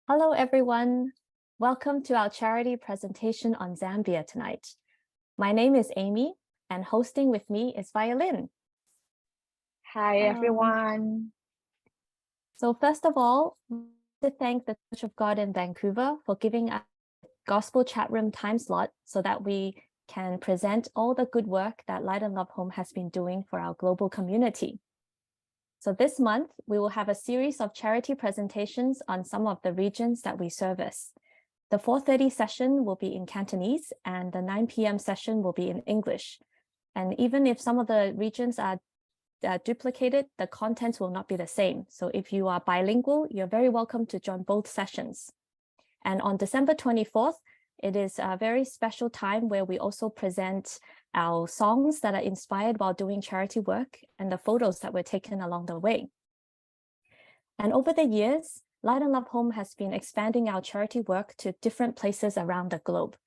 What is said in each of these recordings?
Hello, everyone. Welcome to our charity presentation on Zambia tonight. My name is Amy, and hosting with me is Violin. Hi, everyone. So first of all, to thank the Church of God in Vancouver for giving us a Gospel Chat Room time slot so that we can present all the good work that Light and Love Home has been doing for our global community. So this month, we will have a series of charity presentations on some of the regions that we service. The 4:30 session will be in Cantonese and the 9 p.m. session will be in English. And even if some of the regions are duplicated, the contents will not be the same. So if you are bilingual, you're very welcome to join both sessions. And on December 24th, it is a very special time where we also present our songs that are inspired while doing charity work and the photos that were taken along the way. And over the years, Light and Love Home has been expanding our charity work to different places around the globe.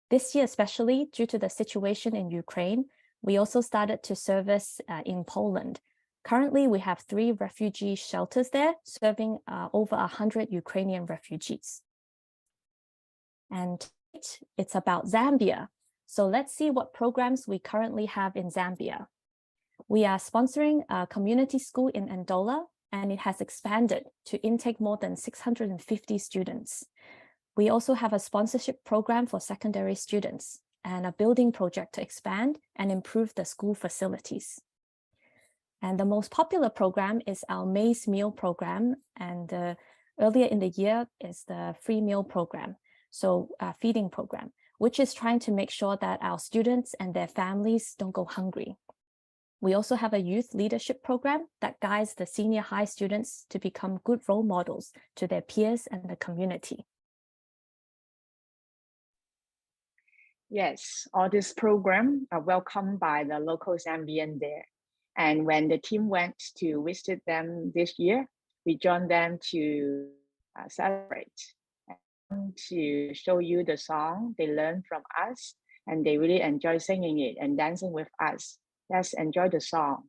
This year, especially due to the situation in Ukraine, we also started to service in Poland. Currently, we have 3 refugee shelters there, serving over 100 Ukrainian refugees. And it's about Zambia. So let's see what programs we currently have in Zambia. We are sponsoring a community school in Ndola, and it has expanded to intake more than 650 students. We also have a sponsorship program for secondary students and a building project to expand and improve the school facilities. And the most popular program is our maize meal program. And earlier in the year is the free meal program, so feeding program, which is trying to make sure that our students and their families don't go hungry. We also have a youth leadership program that guides the senior high students to become good role models to their peers and the community. Yes, all this program are welcomed by the local Zambian there. And when the team went to visit them this year, we joined them to celebrate and to show you the song they learned from us, and they really enjoy singing it and dancing with us. Let's enjoy the song.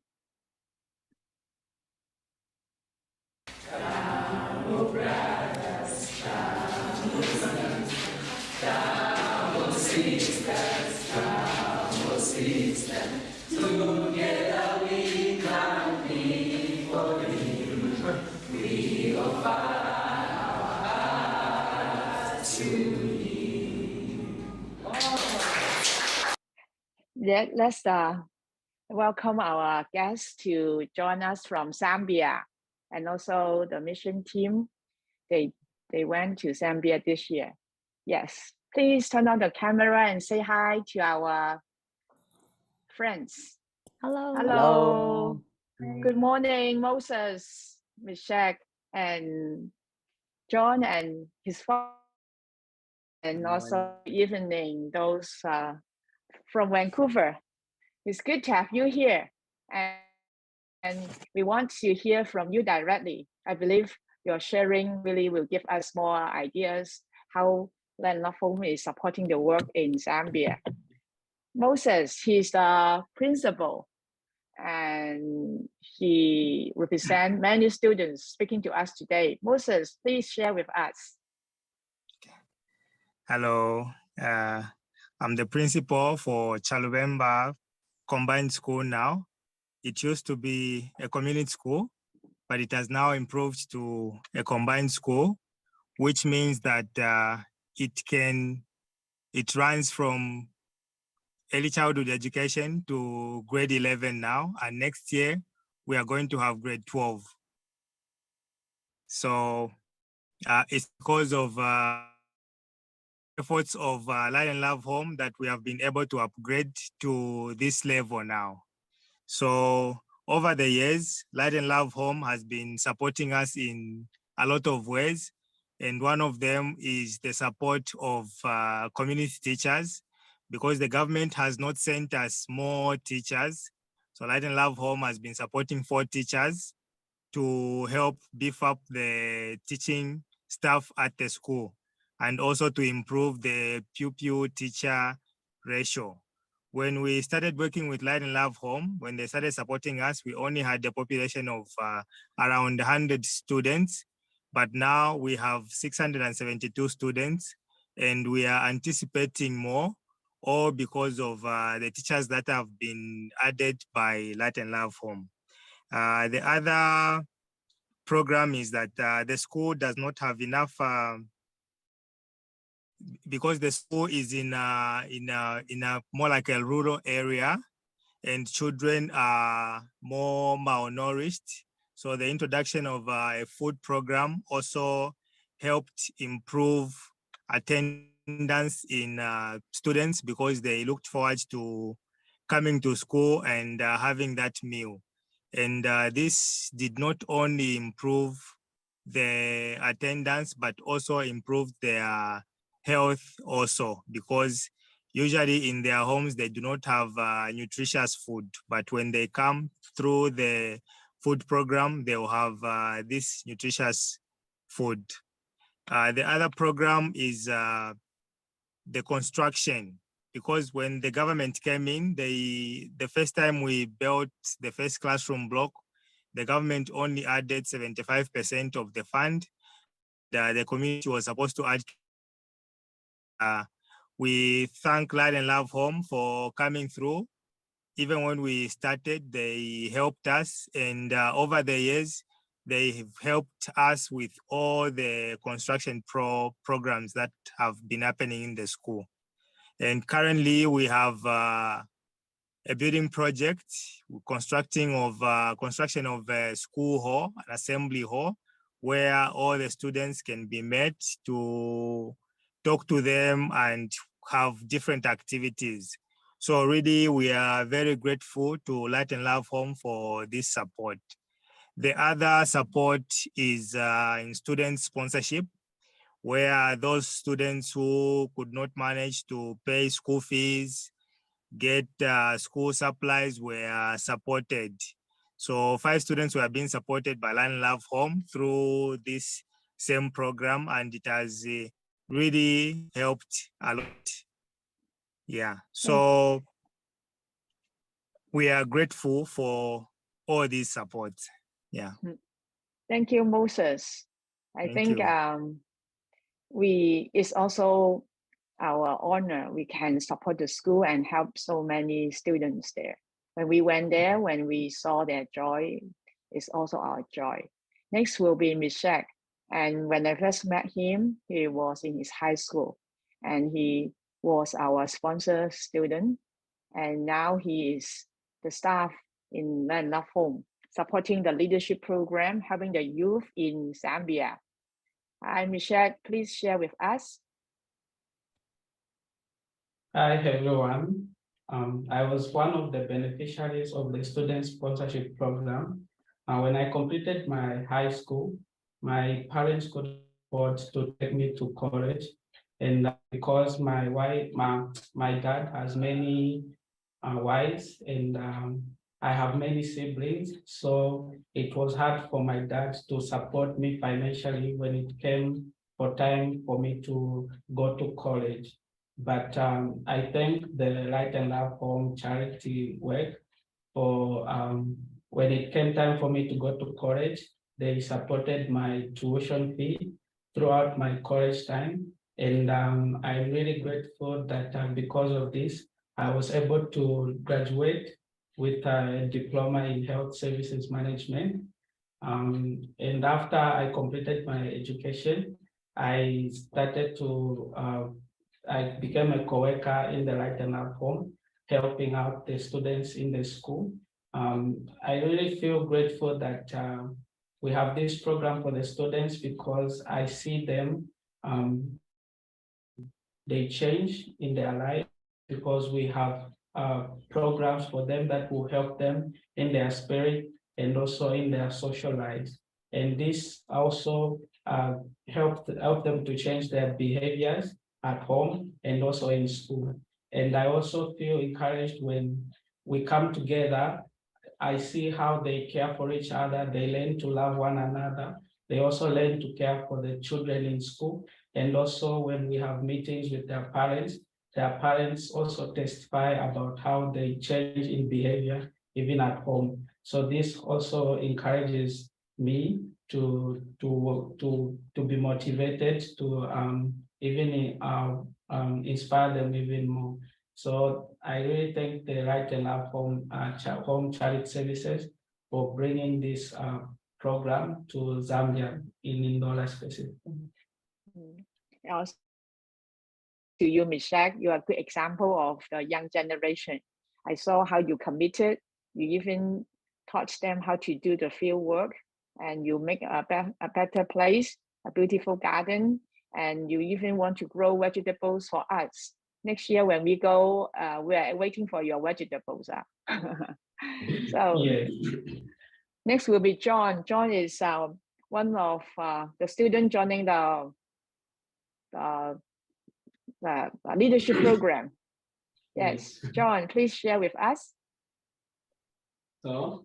Let's welcome our guests to join us from Zambia, and also the mission team. They went to Zambia this year. Yes, please turn on the camera and say hi to our friends. Hello. Hello. Good morning, Moses, Michelle, and John and his father, and also evening those from Vancouver. It's good to have you here, and we want to hear from you directly. I believe your sharing really will give us more ideas how Light and Love Home is supporting the work in Zambia. Moses, he's the principal, and he represents many students speaking to us today. Moses, please share with us. Hello, I'm the principal for Chalubemba Combined School now. It used to be a community school, but it has now improved to a combined school, which means that it runs from early childhood education to grade 11 now, and next year we are going to have grade 12. So it's because of efforts of Light and Love Home that we have been able to upgrade to this level now. So over the years, Light and Love Home has been supporting us in a lot of ways. And one of them is the support of community teachers, because the government has not sent us more teachers. So Light and Love Home has been supporting 4 teachers to help beef up the teaching staff at the school, and also to improve the pupil-teacher ratio. When we started working with Light and Love Home, when they started supporting us, we only had a population of around 100 students. but now we have 672 students, and we are anticipating more, all because of the teachers that have been added by Light and Love Home. The other program is that the school does not have enough, because the school is in a more like a rural area, and children are more malnourished. So the introduction of a food program also helped improve attendance in students, because they looked forward to coming to school and having that meal. And this did not only improve the attendance, but also improve their health also, because usually in their homes, they do not have nutritious food, but when they come through the food program, they will have this nutritious food. The other program is the construction, because when the government came in, the first time we built the first classroom block, the government only added 75% of the fund. The community was supposed to add. We thank Light and Love Home for coming through. Even when we started, they helped us, and over the years, they have helped us with all the construction programs that have been happening in the school. And currently, we have a building project, construction of a school hall, an assembly hall, where all the students can be met to talk to them and have different activities. So really, we are very grateful to Light and Love Home for this support. The other support is in student sponsorship, where those students who could not manage to pay school fees, get school supplies, were supported. So 5 students were being supported by Light and Love Home through this same program, and it has really helped a lot. Yeah, so we are grateful for all these supports. Yeah. Thank you, Moses. I Thank think you. it's also our honor. We can support the school and help so many students there. When we went there, when we saw their joy, it's also our joy. Next will be Mishek. And when I first met him, he was in his high school, and he was our sponsor student. And now he is the staff in Light and Love Home, supporting the leadership program, helping the youth in Zambia. Hi, Michelle, please share with us. Hi, everyone. I was one of the beneficiaries of the student sponsorship program. When I completed my high school, my parents could afford to take me to college. And because my dad has many wives, and I have many siblings, so it was hard for my dad to support me financially when it came for time for me to go to college. But I thank the Light and Love Home charity work for when it came time for me to go to college, they supported my tuition fee throughout my college time. And I'm really grateful that because of this, I was able to graduate with a diploma in health services management. And after I completed my education, I started to, I became a co-worker in the Light and Love Home, helping out the students in the school. I really feel grateful that we have this program for the students, because I see them, they change in their life, because we have programs for them that will help them in their spirit and also in their social lives. And this also help them to change their behaviors at home and also in school. And I also feel encouraged when we come together. I see how they care for each other. They learn to love one another. They also learn to care for the children in school. And also when we have meetings with their parents also testify about how they change in behavior, even at home. So this also encourages me to be motivated to even inspire them even more. So I really thank the Right and Love Home Home Charity Services for bringing this program to Zambia in Ndola specifically. Also, to you, Michelle, you are a good example of the young generation. I saw how you committed. You even taught them how to do the field work, and you make a better place, a beautiful garden, and you even want to grow vegetables for us. Next year when we go, we are waiting for your vegetables. So yeah. Next will be John. John is one of the students joining the leadership program. Yes, John, please share with us. So,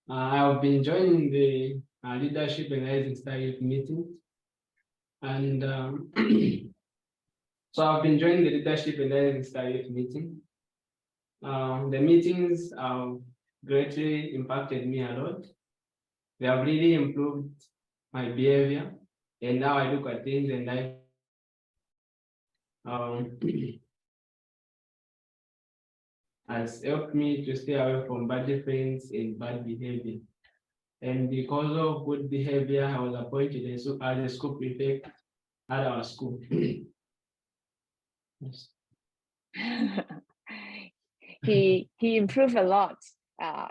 I've been joining the leadership and rising star youth meetings, and so I've been joining the leadership and rising star youth meeting. The meetings have greatly impacted me a lot. They have really improved my behavior, and now I look at things and I has helped me to stay away from bad friends and bad behavior. And because of good behavior, I was appointed as a school prefect at our school. Yes. He improved a lot,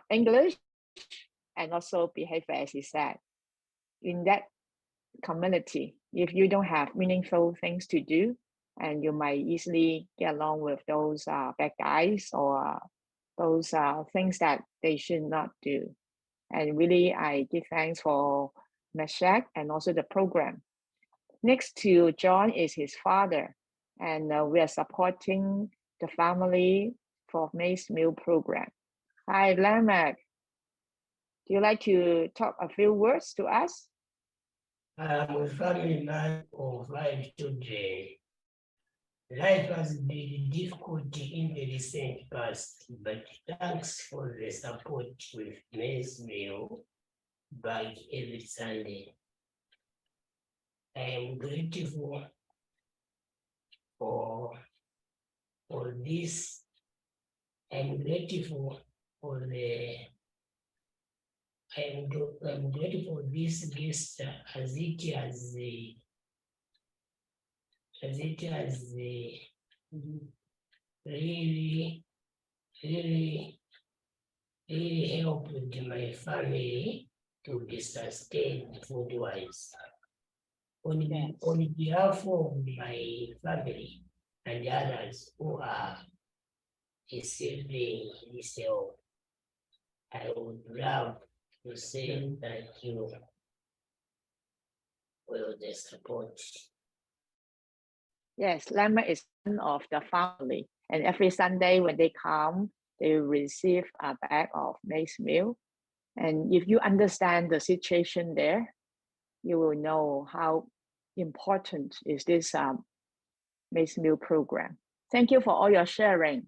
English and also behavior, as he said. In that community, if you don't have meaningful things to do, and you might easily get along with those bad guys or those things that they should not do. And really, I give thanks for Meshach and also the program. Next to John is his father, and we are supporting the family for Maize Meal program. Hi, Lamek. Do you like to talk a few words to us? I'm a family man of 5 children. Life has been difficult in the recent past, but thanks for the support with Maize Meal by every Sunday. I am grateful for this. I'm grateful for I'm grateful for this guest as it has really helped my family to be sustained food-wise. On behalf of my family and others who are receiving this help, I would love to say thank you for the support. Yes, Lemon is one of the family, and every Sunday when they come, they receive a bag of maize meal. And if you understand the situation there, you will know how important is this maize meal program. Thank you for all your sharing,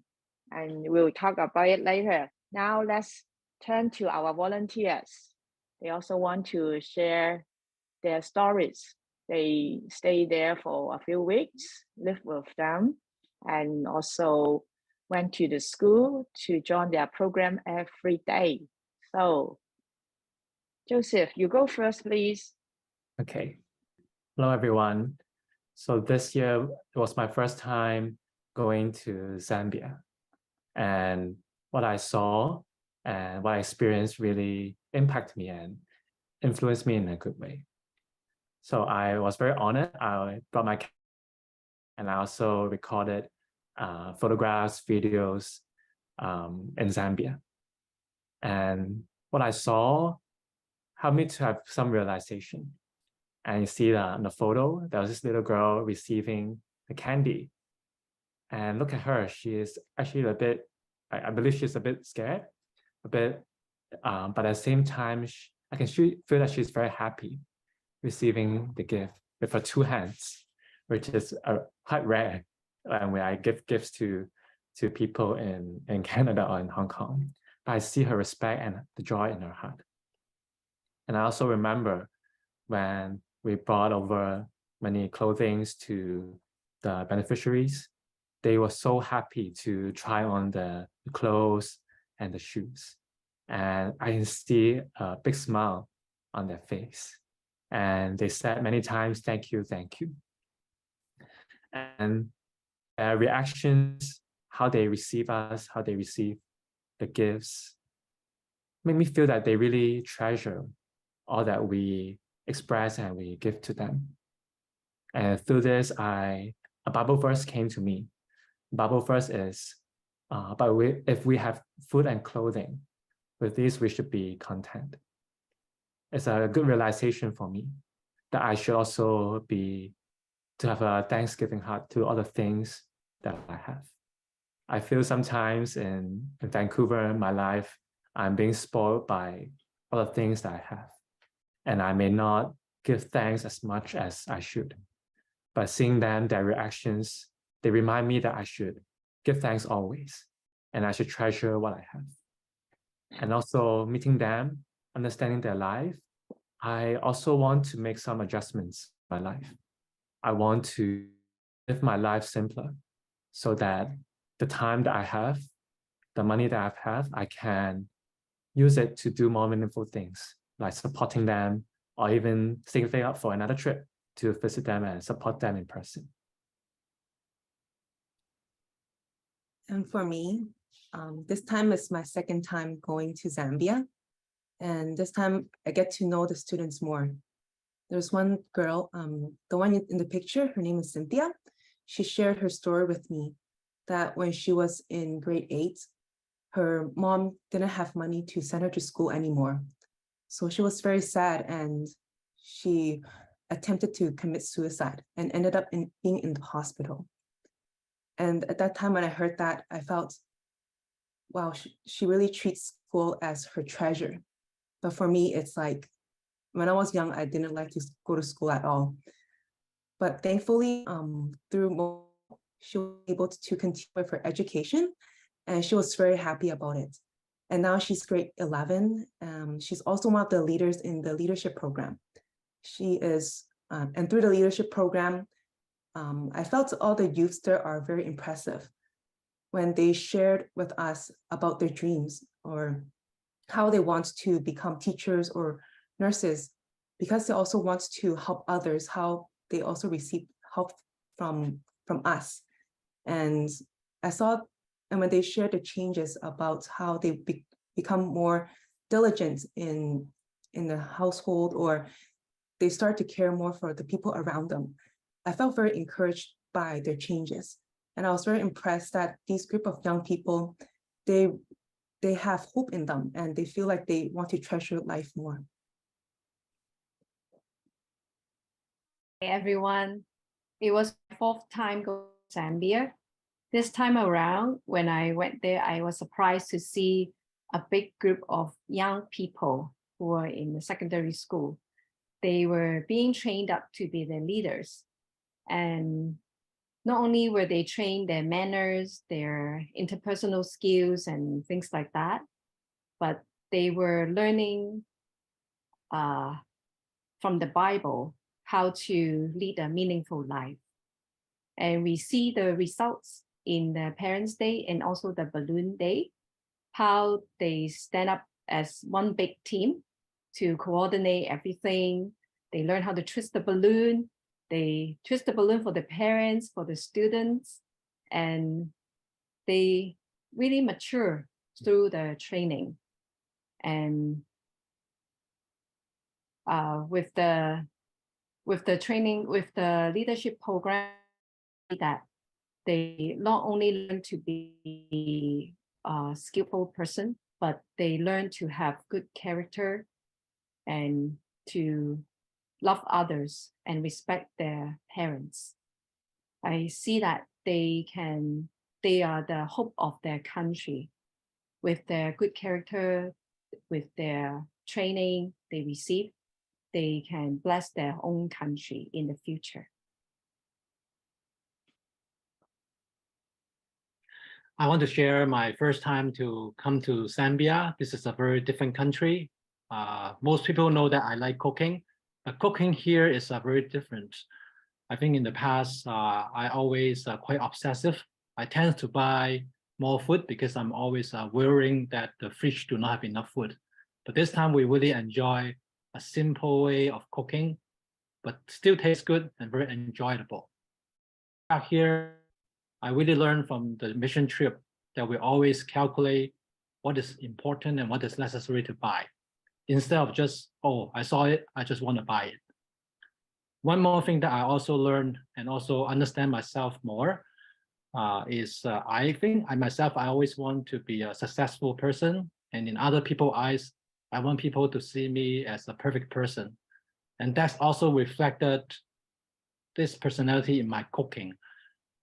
and we'll talk about it later. Now let's turn to our volunteers. They also want to share their stories. They stay there for a few weeks, live with them, and also went to the school to join their program every day. So, Joseph, you go first, please. Okay. Hello, everyone. So this year, it was my first time going to Zambia. And what I saw and what I experienced really impacted me and influenced me in a good way. So I was very honored. I brought my camera and I also recorded photographs, videos in Zambia. And what I saw helped me to have some realization. And you see that in the photo, there was this little girl receiving the candy. And look at her, she is actually a bit, I believe she's a bit scared, but at the same time, I can feel that she's very happy receiving the gift with her 2 hands, which is quite rare when I give gifts to people in Canada or in Hong Kong. But I see her respect and the joy in her heart. And I also remember when we brought over many clothings to the beneficiaries, they were so happy to try on the clothes and the shoes. And I can see a big smile on their face. And they said many times, thank you, thank you. And their reactions, how they receive us, how they receive the gifts, make me feel that they really treasure all that we express and we give to them. And through this, a Bible verse came to me. Bible verse is, if we have food and clothing, with these we should be content. It's a good realization for me that I should also to have a thanksgiving heart to all the things that I have. I feel sometimes in Vancouver, in my life, I'm being spoiled by all the things that I have. And I may not give thanks as much as I should. But seeing them, their reactions, they remind me that I should give thanks always. And I should treasure what I have. And also meeting them, understanding their life, I also want to make some adjustments in my life. I want to live my life simpler so that the time that I have, the money that I have, I can use it to do more meaningful things, like supporting them or even saving up for another trip to visit them and support them in person. And for me, this time is my second time going to Zambia. And this time I get to know the students more. There's one girl, the one in the picture, her name is Cynthia. She shared her story with me that when she was in grade 8, her mom didn't have money to send her to school anymore. So she was very sad and she attempted to commit suicide and ended up being in the hospital. And at that time when I heard that, I felt, wow, she really treats school as her treasure. But for me, it's like, when I was young, I didn't like to go to school at all. But thankfully, through she was able to continue with her education, and she was very happy about it. And now she's grade 11. She's also one of the leaders in the leadership program. She is, and through the leadership program, I felt all the youths there are very impressive when they shared with us about their dreams or how they want to become teachers or nurses, because they also want to help others, how they also receive help from us. And I saw, and when they shared the changes about how they become more diligent in the household, or they start to care more for the people around them, I felt very encouraged by their changes. And I was very impressed that these group of young people, they have hope in them and they feel like they want to treasure life more. Hey everyone, it was my 4th time going to Zambia. This time around, when I went there, I was surprised to see a big group of young people who were in the secondary school. They were being trained up to be the leaders. And not only were they trained their manners, their interpersonal skills and things like that, but they were learning from the Bible how to lead a meaningful life. And we see the results in the Parents' Day and also the Balloon Day, how they stand up as one big team to coordinate everything. They learn how to twist the balloon. They twist the balloon for the parents, for the students, and they really mature through the training. And with the training, with the leadership program, that they not only learn to be a skillful person, but they learn to have good character and to love others and respect their parents. I see that they are the hope of their country. With their good character, with their training they receive, they can bless their own country in the future. I want to share my first time to come to Zambia. This is a very different country. Most people know that I like cooking, but cooking here is very different. I think in the past, I always quite obsessive. I tend to buy more food because I'm always worrying that the fridge do not have enough food. But this time we really enjoy a simple way of cooking, but still tastes good and very enjoyable. Back here, I really learned from the mission trip that we always calculate what is important and what is necessary to buy, instead of just, oh, I saw it, I just want to buy it. One more thing that I also learned and also understand myself more is I think I myself, I always want to be a successful person. And in other people's eyes, I want people to see me as a perfect person. And that's also reflected this personality in my cooking.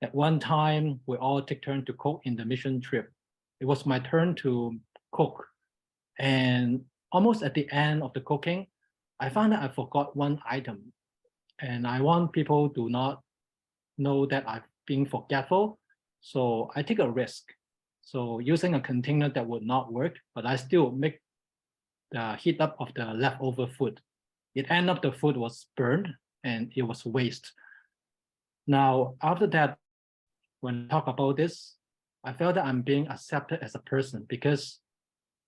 At one time, we all take turn to cook in the mission trip. It was my turn to cook. And almost at the end of the cooking, I found that I forgot one item. And I want people to not know that I'm being forgetful. So I take a risk. So using a container that would not work, but I still make the heat up of the leftover food. It ended up the food was burned and it was waste. Now, after that, when I talk about this, I felt that I'm being accepted as a person because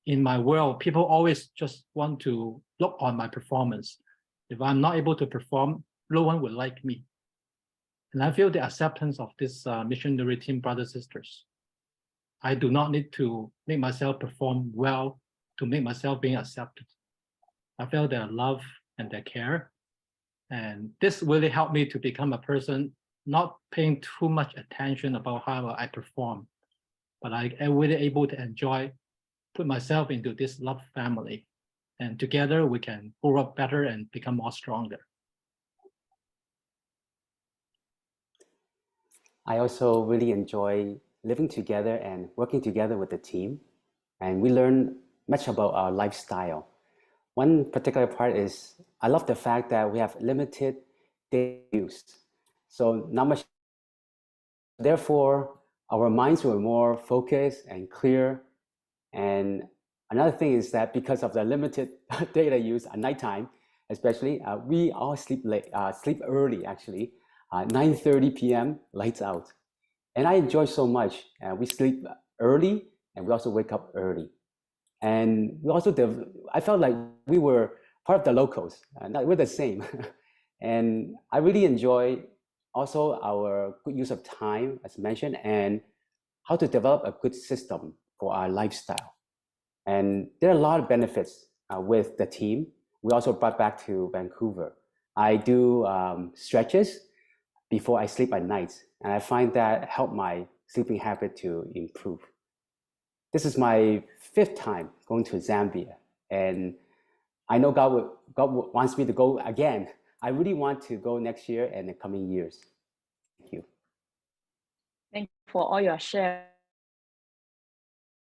in my world, people always just want to look on my performance. If I'm not able to perform, no one will like me. And I feel the acceptance of this missionary team, brothers, sisters. I do not need to make myself perform well to make myself being accepted. I felt their love and their care. And this really helped me to become a person not paying too much attention about how I perform, but I am really able to enjoy, put myself into this love family. And together we can grow up better and become more stronger. I also really enjoy living together and working together with the team. And we learn much about our lifestyle. One particular part is I love the fact that we have limited data use. So not much. Therefore, our minds were more focused and clear. And another thing is that because of the limited data use at nighttime, especially, we all sleep late, sleep early actually. 9:30 p.m. lights out. And I enjoy so much. We sleep early and we also wake up early. And we also, I felt like we were part of the locals. We're the same. And I really enjoy also our good use of time, as mentioned, and how to develop a good system for our lifestyle. And there are a lot of benefits with the team. We also brought back to Vancouver. I do stretches before I sleep at night. And I find that helped my sleeping habit to improve. This is my 5th time going to Zambia. And I know God wants me to go again. I really want to go next year and the coming years. Thank you. Thank you for all your share.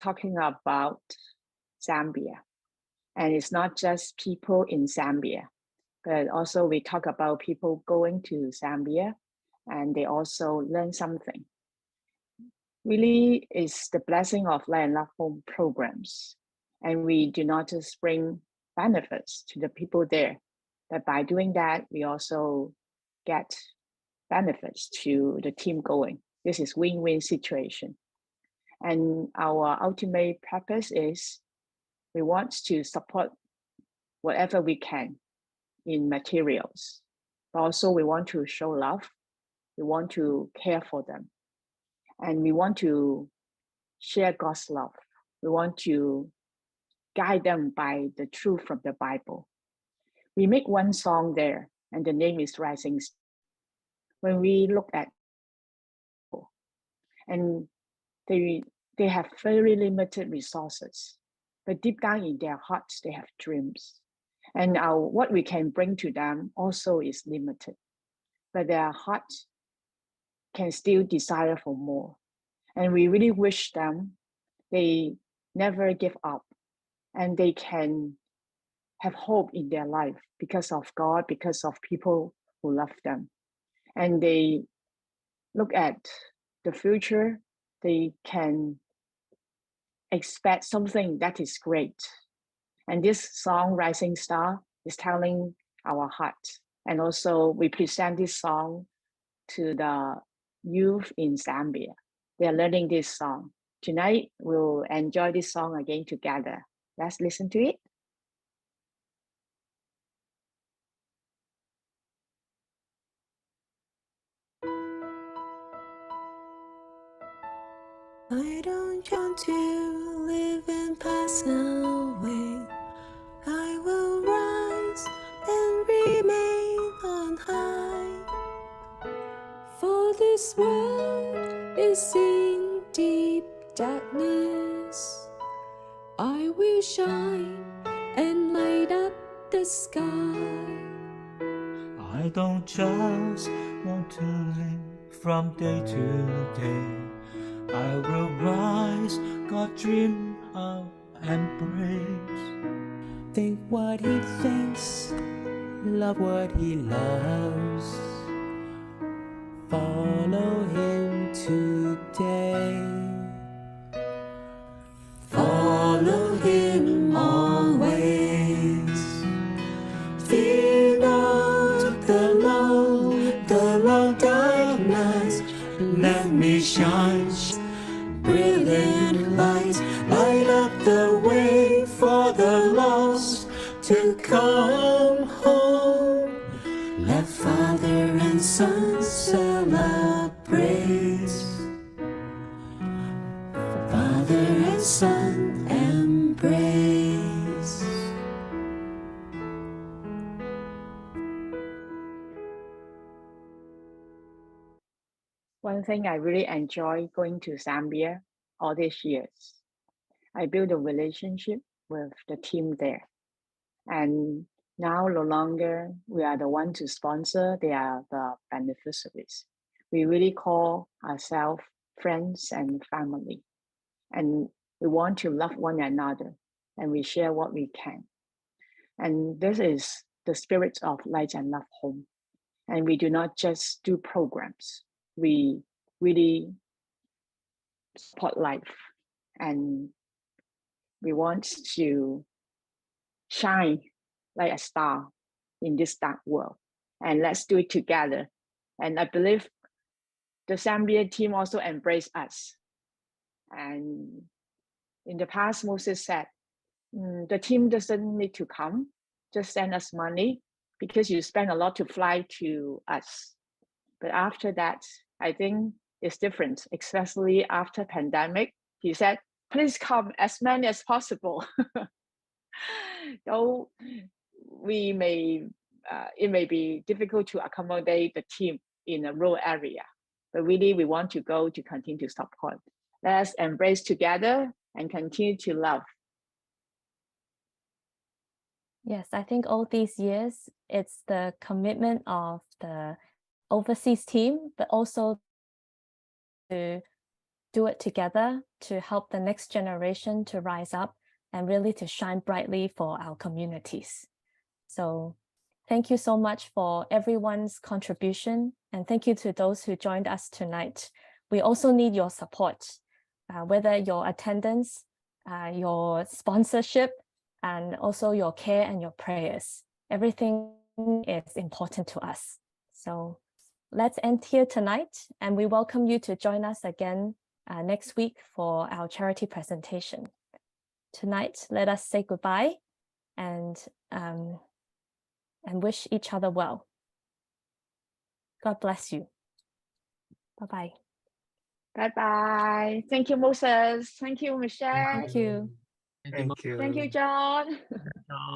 Talking about Zambia. And it's not just people in Zambia, but also we talk about people going to Zambia and they also learn something. Really is the blessing of Light and Love Home programs. And we do not just bring benefits to the people there, but by doing that, we also get benefits to the team going. This is win-win situation. And our ultimate purpose is we want to support whatever we can in materials, but also we want to show love. We want to care for them. And we want to share God's love. We want to guide them by the truth from the Bible. We make one song there, and the name is Rising Star. When we look at people, and they have very limited resources, but deep down in their hearts, they have dreams. And what we can bring to them also is limited, but their heart can still desire for more. And we really wish them they never give up and they can have hope in their life because of God, because of people who love them. And they look at the future, they can expect something that is great. And this song, Rising Star, is telling our heart. And also we present this song to the youth in Zambia. They are learning this song. Tonight, we'll enjoy this song again together. Let's listen to it. I don't want to live and pass away. I will rise and remain on high. For this world is in deep darkness. I will shine and light up the sky. I don't just want to live from day to day. I will rise, God dream I'll embrace. Think what he thinks, love what he loves. Follow him today. Follow him always. Fear not the long dark nights. Let me shine, brilliant light, light up the way for the lost to come home. Let Father and Son celebrate. Father and Son embrace. One thing I really enjoy going to Zambia all these years, I build a relationship with the team there. And now no longer we are the one to sponsor, they are the beneficiaries. We really call ourselves friends and family. And we want to love one another and we share what we can. And this is the spirit of Light and Love Home. And we do not just do programs. We really support life and we want to shine like a star in this dark world. And let's do it together. And I believe the Zambia team also embraced us. And in the past, Moses said, the team doesn't need to come, just send us money because you spend a lot to fly to us. But after that, I think it's different, especially after pandemic. He said, please come as many as possible. Though we may, it may be difficult to accommodate the team in a rural area, but really we want to go to continue to support. Let's embrace together and continue to love. Yes, I think all these years, it's the commitment of the overseas team, but also to do it together to help the next generation to rise up and really to shine brightly for our communities. So thank you so much for everyone's contribution. And thank you to those who joined us tonight. We also need your support, whether your attendance, your sponsorship, and also your care and your prayers. Everything is important to us. So let's end here tonight, and we welcome you to join us again next week for our charity presentation. Tonight, let us say goodbye and wish each other well. God bless you. Bye-bye. Bye-bye. Thank you, Moses. Thank you, Michelle. Thank you. Thank you. Thank you, John.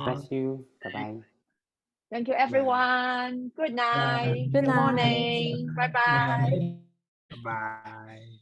Bless you. Bye-bye. Thank you, everyone. Good night. Good Good night. morning. Bye-bye. Bye.